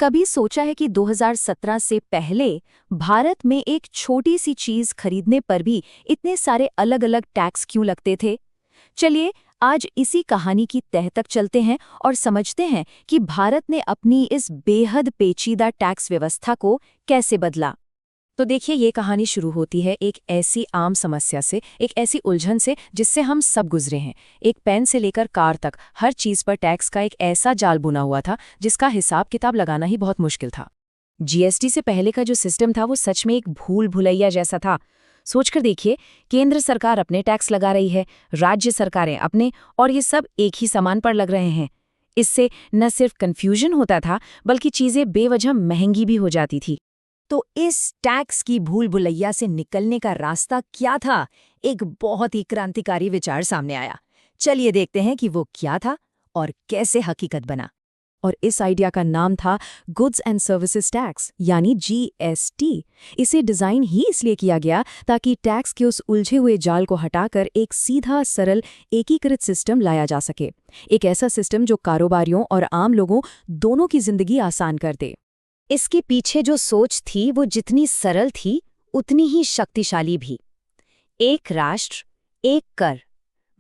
कभी सोचा है कि 2017 से पहले भारत में एक छोटी सी चीज खरीदने पर भी इतने सारे अलग-अलग टैक्स क्यों लगते थे? चलिए आज इसी कहानी की तह तक चलते हैं और समझते हैं कि भारत ने अपनी इस बेहद पेचीदा टैक्स व्यवस्था को कैसे बदला। तो देखिए, ये कहानी शुरू होती है एक ऐसी आम समस्या से, एक ऐसी उलझन से जिससे हम सब गुजरे हैं। एक पेन से लेकर कार तक हर चीज पर टैक्स का एक ऐसा जाल बुना हुआ था जिसका हिसाब किताब लगाना ही बहुत मुश्किल था। जीएसटी से पहले का जो सिस्टम था वो सच में एक भूल भुलैया जैसा था। सोचकर देखिए, केंद्र सरकार अपने टैक्स लगा रही है, राज्य सरकारें अपने, और ये सब एक ही सामान पर लग रहे हैं। इससे न सिर्फ कन्फ्यूजन होता था बल्कि चीजें बेवजह महंगी भी हो जाती थी। तो इस टैक्स की भूल भुलैया से निकलने का रास्ता क्या था? एक बहुत ही क्रांतिकारी विचार सामने आया। चलिए देखते हैं कि वो क्या था और कैसे हकीकत बना। और इस आइडिया का नाम था गुड्स एंड सर्विसेज टैक्स, यानी जीएसटी। इसे डिजाइन ही इसलिए किया गया ताकि टैक्स के उस उलझे हुए जाल को हटाकर एक सीधा, सरल, एकीकृत सिस्टम लाया जा सके। एक ऐसा सिस्टम जो कारोबारियों और आम लोगों दोनों की जिंदगी आसान कर दे। इसके पीछे जो सोच थी वो जितनी सरल थी उतनी ही शक्तिशाली भी। एक राष्ट्र, एक कर,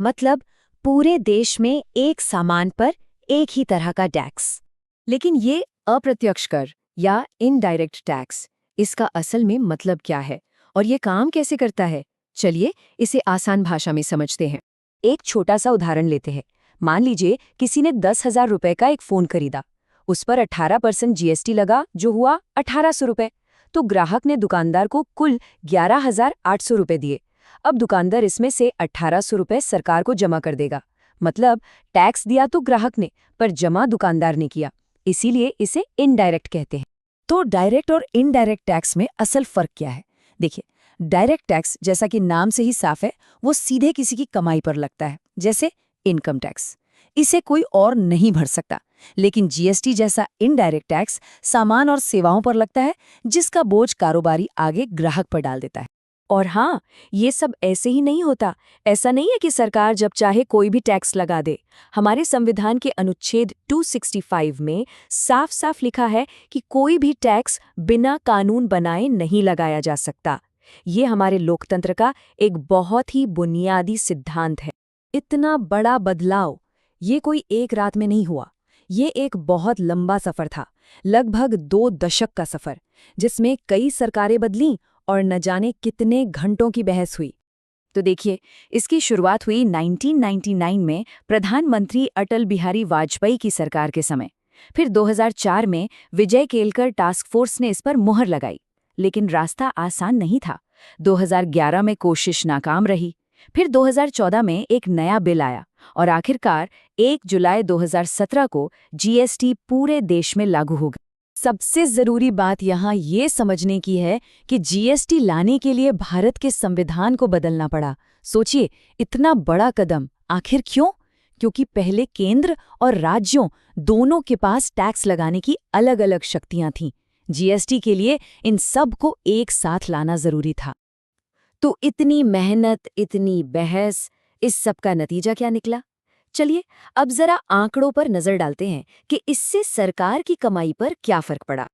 मतलब पूरे देश में एक सामान पर एक ही तरह का टैक्स। लेकिन ये अप्रत्यक्ष कर या इनडायरेक्ट टैक्स, इसका असल में मतलब क्या है और ये काम कैसे करता है? चलिए इसे आसान भाषा में समझते हैं। एक छोटा सा उदाहरण लेते हैं। मान लीजिए किसी ने 10,000 रुपए का एक फोन खरीदा। उस पर 18% जीएसटी लगा, जो हुआ 1,800 रुपए। तो ग्राहक ने दुकानदार को कुल 11,800 रुपए दिए। अब दुकानदार इसमें से 1,800 रुपए सरकार को जमा कर देगा। मतलब टैक्स दिया तो ग्राहक ने, पर जमा दुकानदार ने किया। इसीलिए इसे इनडायरेक्ट कहते हैं। तो डायरेक्ट और इनडायरेक्ट टैक्स में असल फर्क क्या है? देखिए, डायरेक्ट टैक्स, जैसा कि नाम से ही साफ है, वो सीधे किसी की कमाई पर लगता है, जैसे इनकम टैक्स। इसे कोई और नहीं भर सकता। लेकिन जीएसटी जैसा इनडायरेक्ट टैक्स सामान और सेवाओं पर लगता है, जिसका बोझ कारोबारी आगे ग्राहक पर डाल देता है। और हाँ, ये सब ऐसे ही नहीं होता। ऐसा नहीं है कि सरकार जब चाहे कोई भी टैक्स लगा दे। हमारे संविधान के अनुच्छेद 265 में साफ साफ लिखा है कि कोई भी टैक्स बिना कानून बनाए नहीं लगाया जा सकता। ये हमारे लोकतंत्र का एक बहुत ही बुनियादी सिद्धांत है। इतना बड़ा बदलाव ये कोई एक रात में नहीं हुआ। ये एक बहुत लंबा सफर था, लगभग 2 दशक का सफर, जिसमें कई सरकारें बदलीं और न जाने कितने घंटों की बहस हुई। तो देखिए, इसकी शुरुआत हुई 1999 में प्रधानमंत्री अटल बिहारी वाजपेयी की सरकार के समय। फिर 2004 में विजय केलकर टास्क फोर्स ने इस पर मुहर लगाई। लेकिन रास्ता आसान नहीं था। 2011 में कोशिश नाकाम रही। फिर 2014 में एक नया बिल आया और आखिरकार 1 जुलाई 2017 को जीएसटी पूरे देश में लागू हो गया। सबसे जरूरी बात यहाँ ये समझने की है कि जीएसटी लाने के लिए भारत के संविधान को बदलना पड़ा। सोचिए, इतना बड़ा कदम आखिर क्यों? क्योंकि पहले केंद्र और राज्यों दोनों के पास टैक्स लगाने की अलग अलग शक्तियां थीं। जीएसटी के लिए इन सब को एक साथ लाना जरूरी था। तो इतनी मेहनत, इतनी बहस, इस सब का नतीजा क्या निकला? चलिए अब जरा आंकड़ों पर नजर डालते हैं कि इससे सरकार की कमाई पर क्या फर्क पड़ा।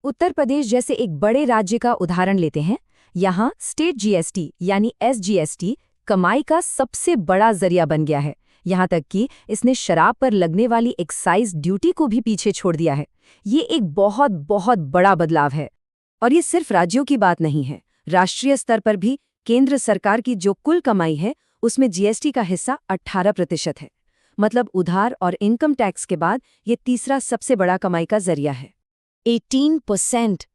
उत्तर प्रदेश जैसे एक बड़े राज्य का उदाहरण लेते हैं। यहाँ स्टेट जीएसटी यानी एसजीएसटी कमाई का सबसे बड़ा जरिया बन गया है। यहाँ तक कि इसने शराब पर लगने वाली एक्साइज ड्यूटी को भी पीछे छोड़ दिया है। ये एक बहुत बहुत बड़ा बदलाव है। और ये सिर्फ राज्यों की बात नहीं है, राष्ट्रीय स्तर पर भी केंद्र सरकार की जो कुल कमाई है उसमें जीएसटी का हिस्सा 18% है। मतलब उधार और इनकम टैक्स के बाद ये तीसरा सबसे बड़ा कमाई का जरिया है। 18%,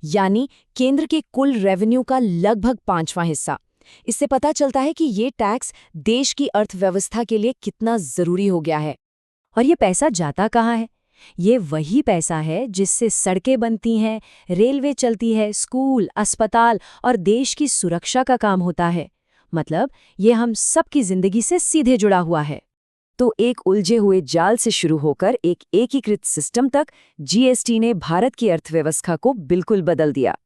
यानी केंद्र के कुल रेवेन्यू का लगभग 5वां हिस्सा। इससे पता चलता है कि ये टैक्स देश की अर्थव्यवस्था के लिए कितना जरूरी हो गया है। और ये पैसा जाता कहाँ है? ये वही पैसा है जिससे सड़कें बनती हैं, रेलवे चलती है, स्कूल, अस्पताल और देश की सुरक्षा का काम होता है। मतलब ये हम सबकी जिंदगी से सीधे जुड़ा हुआ है। तो एक उलझे हुए जाल से शुरू होकर एक एकीकृत सिस्टम तक जीएसटी ने भारत की अर्थव्यवस्था को बिल्कुल बदल दिया।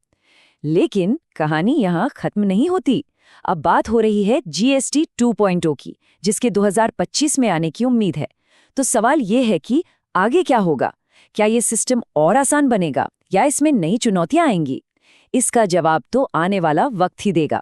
लेकिन कहानी यहाँ खत्म नहीं होती। अब बात हो रही है जीएसटी 2.0 की, जिसके 2025 में आने की उम्मीद है। तो सवाल ये है कि आगे क्या होगा? क्या ये सिस्टम और आसान बनेगा या इसमें नई चुनौतियां आएंगी? इसका जवाब तो आने वाला वक्त ही देगा।